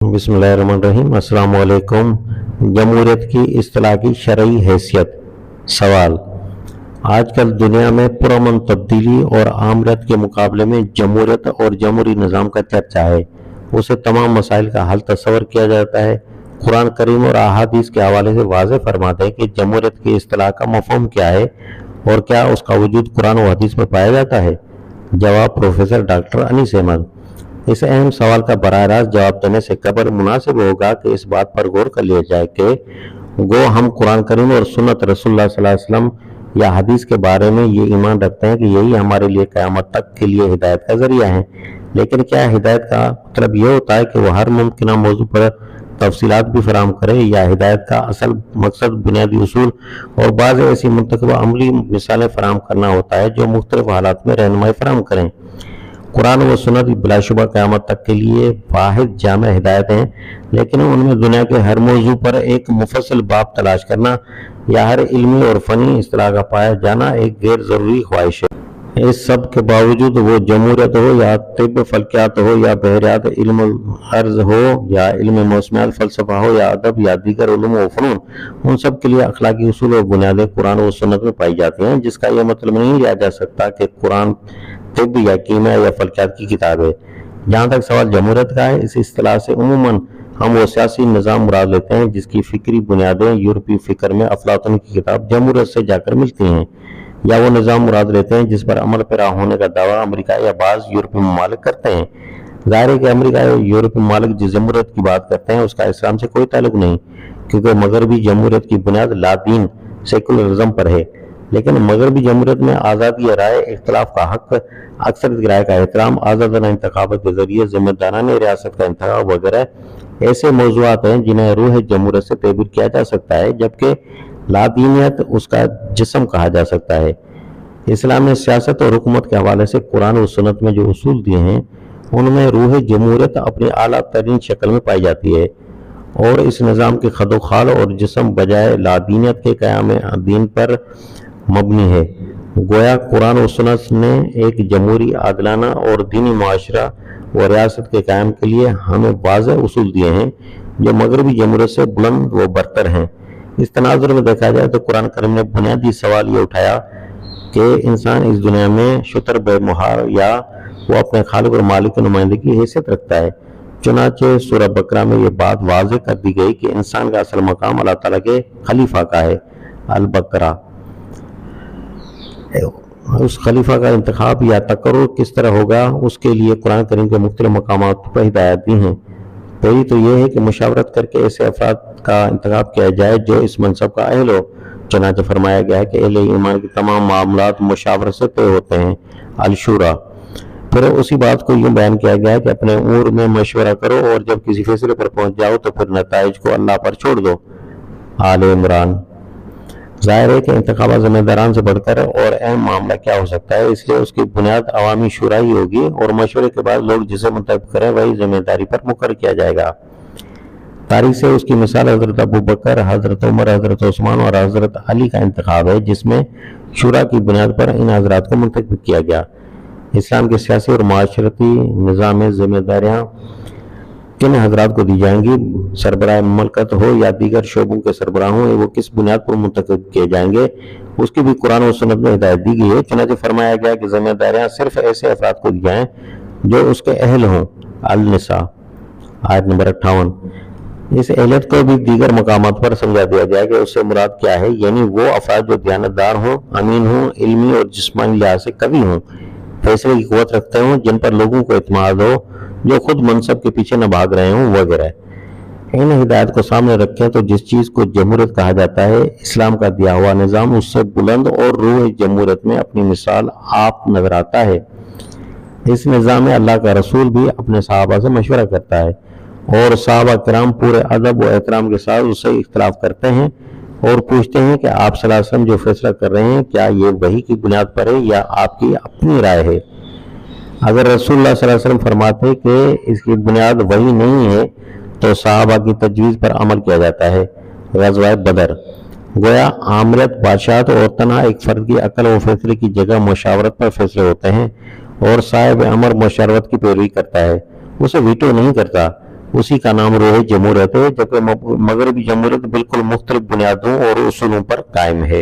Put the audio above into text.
बिस्मिल्लाहिर्रहमानिर्रहीम। अस्सलाम वालेकुम। जमहूरियत की इस्तिलाह की शरई हैसियत। सवाल: आजकल दुनिया में पुरअमन तब्दीली और आमरत के मुकाबले में जमहूरियत और जमहूरी निज़ाम का चर्चा है। उसे तमाम मसाइल का हल तस्वर किया जाता है। कुरान करीम और अहादीस के हवाले से वाज़ेह फरमाते हैं कि जमहूरियत की इस्तिलाह का मफ़हूम क्या है और क्या उसका वजूद कुरान और हदीस में पाया जाता है। जवाब: प्रोफेसर डॉक्टर अनीस अहमद। इस अहम सवाल का बराह रास्त जवाब देने से कबल मुनासिब होगा कि इस बात पर गौर कर लिया जाए कि गो हम कुरान करीम और सुन्नत रसूलुल्लाह सल्लल्लाहु अलैहि वसल्लम या हदीस के बारे में ये ईमान रखते हैं कि यही हमारे लिए क़यामत तक के लिए हिदायत का जरिया है। लेकिन क्या हिदायत का मतलब ये होता है कि वह हर मुमकिन मौजू पर तफसीलात भी फराहम करे, या हिदायत का असल मकसद बुनियादी उसूल और बाज़ ऐसी मुंतखबा अमली मिसालें फराहम करना होता है जो मुख्तलिफ हालात में रहनुमाई फराहम करें। कुरान व सुन्नत बिलाशुबा क़यामत तक के लिए वाहिद जामे हिदायत हैं, लेकिन उनमें दुनिया के हर मौजू पर एक मुफस्सल बाब तलाश करना या हर इल्मी और फ़नी इस्तिलाह का पाया जाना एक गैर ज़रूरी ख्वाहिश है। इस सब के बावजूद वो जमहूरियत हो या तिब फल्कियात हो या बहरियात इल्म अर्ज हो या इल्म मौसमियात फ़लसफ़ा हो या अदब या दीगर उलूम व फ़नून, उन सब के लिए अखलाकी उसूल और बुनियादें कुरान व सुन्नत में पाई जाती हैं, जिसका यह मतलब नहीं लिया जा सकता कि कुरान तिब या कीमिया या फल्कियात की किताब है। जहाँ तक सवाल जमहूरियत का है, इस इस्तिलाह से उमूमन हम वो सियासी निज़ाम मुराद लेते हैं जिसकी फ़िक्री बुनियादें यूरोपी फ़िक्र में अफलातून की किताब जमहूरियत से जाकर मिलती हैं, या वो निज़ाम मुराद लेते हैं जिस पर अमल पैरा होने का दावा अमेरिका या बाज़ यूरोपीय ममालिक करते हैं। ज़ाहिर है कि अमेरिका या यूरोपीय ममालिक जिस जमहूरियत की बात करते हैं उसका इस्लाम से कोई ताल्लुक नहीं, क्योंकि मगरबी जमहूरियत की बुनियाद लादीन सेकुलरिज्म पर है। लेकिन मगरबी जमहूरियत में आज़ादी राय, इख्तलाफ का हक, अक्सरियत राय का एहतराम, आज़ादाना इंतखाबात के जरिए ज़िम्मेदाराना रियासत का इंतखाब वगैरह ऐसे मौज़ूआत हैं जिन्हें रूह जमहूरियत से तैबीर किया जा सकता है, जबकि लादीनियत उसका जिस्म कहा जा सकता है। इस्लाम ने सियासत और हुकूमत के हवाले से कुरान और सुन्नत में जो उसूल दिए हैं उनमें रूह जमहूरियत अपनी आला तरीन शक्ल में पाई जाती है, और इस निज़ाम के खदोखाल और जिस्म बजाय लादीनियत के क़याम दीन पर मबनी है। गोया कुरान और सुन्नत ने एक जमहूरी, आदलाना और दीनी मुआशरा व रियासत के क़याम के लिए हमें वाज़ेह उसूल दिए हैं जो मगरबी जमहूरियत से बुलंद व बरतर हैं। इस तनाजुर में देखा जाए तो कुरान करीम ने बुनियादी सवाल ये उठाया कि इंसान इस दुनिया में शुतर बेमुहार या वो अपने खालिक और मालिक की नुमाइंदगी की हैसियत रखता है। चुनाचे सूरह बकरा में ये बात वाज़ेह कर दी गई कि इंसान का असल मकाम अल्लाह ताला के खलीफा का है। अल बकरा। उस खलीफा का इंतखाब या तकर्रुर किस तरह होगा, उसके लिए कुरान करीम के मुख्तलिफ मकामात पर हिदायत दी हैं। पहली तो यह है कि मुशावरत करके ऐसे अफराद का इंतखाब किया जाए जो इस मनसब का अहल हो। चुनांचे फरमाया गया है कि अहले ईमान के तमाम मामलात मुशावरत से तय होते हैं। अल शूरा। फिर उसी बात को यूँ बयान किया गया है कि अपने उम्र में मशवरा करो और जब किसी फैसले पर पहुंच जाओ तो फिर नताइज को अल्लाह पर छोड़ दो। आल इमरान। ज़ाहिर है कि इंतखाबात ज़िम्मेदारान से बढ़कर और अहम मामला क्या हो सकता है, इसलिए उसकी बुनियाद अवामी शुरा ही होगी और मशवरे के बाद लोग जिसे मुंतखब करें वही जिम्मेदारी पर मुकर किया जाएगा। तारीख से उसकी मिसाल हज़रत अबू बकर, हज़रत उमर, हज़रत उस्मान और हज़रत अली का इंतखाब है, जिसमें शुरा की बुनियाद पर इन हज़रात को मुंतखब किया गया। इस्लाम के सियासी और माशरती निज़ाम में जिम्मेदारियाँ किन हजरात को दी जाएंगी, सरबराह ममलकत हो या दीगर शोबों के सरबराह हों, वो किस बुनियाद पर मुंतखब किए जाएंगे, उसकी भी कुरान और सुन्नत में हिदायत दी गई है। चुनांचे फरमाया गया कि जिम्मेदारियाँ सिर्फ ऐसे अफराद को दी जाएँ जो उसके अहल हों। अल निसा। आयत नंबर 58। इस अहलियत को भी दीगर मकामात पर समझा दिया गया कि उससे मुराद क्या है, यानी वो अफराद जो दयानतदार हों, अमीन हों, इल्मी और जिस्मानी लिहाज से कवी हों, फैसले की क़ुव्वत रखते हों, जिन पर लोगों को इत्मीनान हो, जो खुद मनसब के पीछे न भाग रहे हों वगैरह। इन हिदायत को सामने रखें तो जिस चीज़ को जमहूरियत कहा जाता है, इस्लाम का दिया हुआ निज़ाम उससे बुलंद और रूह जमहूरियत में अपनी मिसाल आप नजर आता है। इस निज़ाम में अल्लाह का रसूल भी अपने सहाबा से मशवरा करता है और सहाबा किराम पूरे अदब व एहतराम के साथ उससे इख्तलाफ करते हैं और पूछते हैं कि आप सल्लल्लाहु अलैहि वसल्लम जो फैसला कर रहे हैं क्या ये वही की बुनियाद पर है या आपकी अपनी राय है। अगर रसूलुल्लाह सल्लल्लाहु अलैहि वसल्लम फरमाते कि इसकी बुनियाद वही नहीं है तो सहाबा की तजवीज़ पर अमल किया जाता है। ग़ज़वा बदर। गोया आमरत, बादशाहत और तना एक फ़र्द की अकल व फैसले की जगह मुशावरत पर फैसले होते हैं और साहिब अमर मुशावरत की पैरवी करता है, उसे वीटो नहीं करता। उसी का नाम रोहे जमहूरियत है, जबकि मगरबी जमहूरियत बिल्कुल मुख्तलिफ बुनियादों और उसूलों पर कायम है।